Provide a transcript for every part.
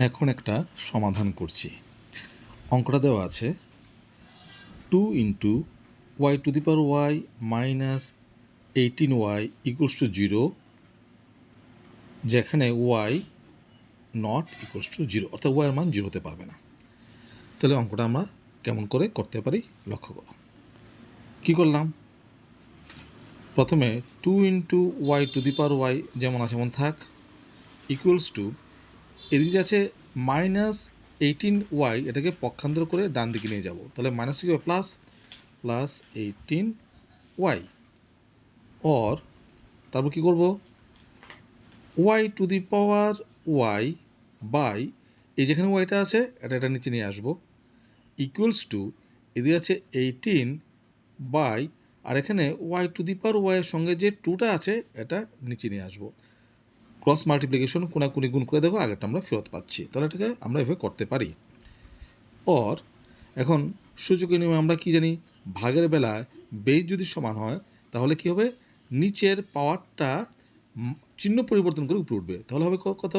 এখন একটা সমাধান করছি। অঙ্কটা দেওয়া আছে 2 into Y to the power Y minus 18y equals to 0, যেখানে ওয়াই নট ইকুয়ালস টু 0, অর্থাৎ ওয়াইয়ের মান 0 হতে পারবে না। তাহলে অঙ্কটা আমরা কেমন করে করতে পারি লক্ষ্য করো। কী করলাম? প্রথমে 2 into Y to the power Y যেমন আছে এমন থাক, ইকুয়ালস টু এদিকে আছে -18y, এটাকে পক্ষান্তর করে ডান দিকে নিয়ে যাব, তাহলে মাইনাস কি হবে প্লাস 18y, অর তারপর কী করব, Y to the power Y by এই যেখানে ওয়াইটা আছে এটা নিচে নিয়ে আসবো, ইকুয়ালস টু এদিকে আছে 18 বাই আর এখানে ওয়াই টু দি পাওয়ার ওয়াইয়ের সঙ্গে যে 2টা আছে এটা নিচে নিয়ে আসবো, ক্রস মাল্টিপ্লিকেশন কোনাকুনি গুণ করে দেখো আগেরটা আমরা ফেরত পাচ্ছি। তাহলে এটাকে আমরা এভাবে করতে পারি। অর এখন সূচকের নিয়মে আমরা কি জানি, ভাগের বেলায় বেস যদি সমান হয় তাহলে কি হবে, নিচের পাওয়ারটা চিহ্ন পরিবর্তন করে উপরে উঠবে, তাহলে হবে কত,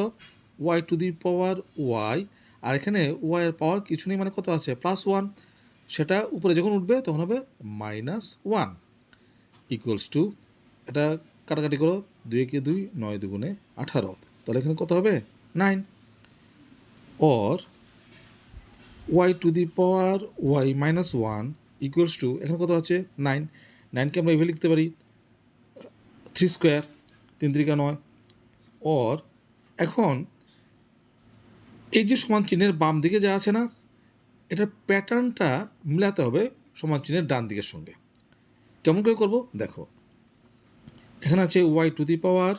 Y to the power Y, আর এখানে ওয়াইয়ের পাওয়ার কিছু নেই মানে কত আছে +1, সেটা উপরে যখন উঠবে তখন হবে -1 ইকুয়ালস টু, এটা কাটাকাটি করো, 2 কে 2, 9 দুগুণে 18, তাহলে এখানে কত হবে 9, or Y to the power Y -1 equals to এখানে কত আছে 9, 9কে আমরা এভাবে লিখতে পারি 3 স্কোয়ার, 3 3 9, অর এখন এই যে সমান চিহ্নের বাম দিকে যা আছে না, এটার প্যাটার্নটা মিলাতে হবে সমান চিহ্নের ডান দিকের সঙ্গে। কেমন করে করবো দেখো, এখানে আছে Y to the power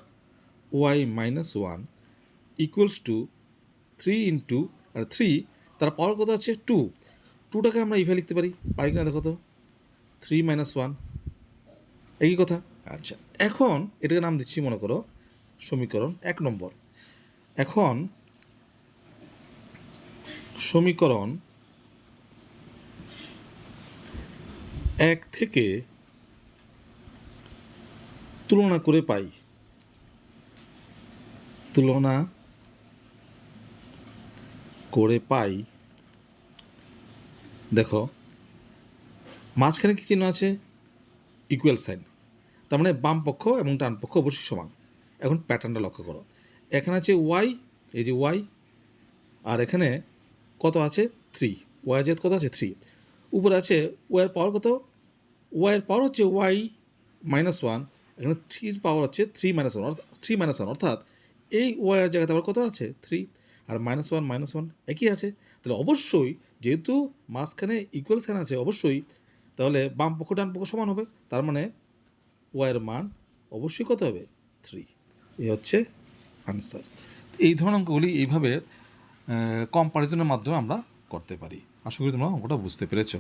Y -1 equals to 3 into আর 3, তার পাওয়ার কত আছে 2, 2টাকে আমরা এইভাবে লিখতে পারি কিনা দেখো তো, 3 - 1, একই কথা। আচ্ছা, এখন এটাকে নাম দিচ্ছি মনে করো সমীকরণ 1 নম্বর। এখন সমীকরণ 1 থেকে তুলনা করে পাই, দেখো মাঝখানে কি চিহ্ন আছে, ইকুয়াল সাইন, তার মানে বাম পক্ষ এবং ডান পক্ষ অবশ্যই সমান। এখন প্যাটার্নটা লক্ষ্য করো, এখানে আছে ওয়াই, এই যে ওয়াই, আর এখানে কত আছে 3, ওয়াই যে কত আছে 3, উপরে আছে ওয়াইয়ের পাওয়ার কত, ওয়াইয়ের পাওয়ার হচ্ছে ওয়াই -1, এখানে 3-র পাওয়ার হচ্ছে 3 - 1, অর্থাৎ এই ওয়াইয়ের জায়গাতে আবার কত আছে 3, আর -1 একই আছে, তাহলে অবশ্যই যেহেতু মাঝখানে ইকুয়াল সাইন আছে অবশ্যই তাহলে বাম পক্ষ ডান পক্ষ সমান হবে, তার মানে ওয়াইয়ের মান অবশ্যই কত হবে 3, এই হচ্ছে আনসার। এই ধরনের অঙ্কগুলি এইভাবে কম্পারিজনের মাধ্যমে আমরা করতে পারি। আশা করি তোমরা অঙ্কটা বুঝতে পেরেছো।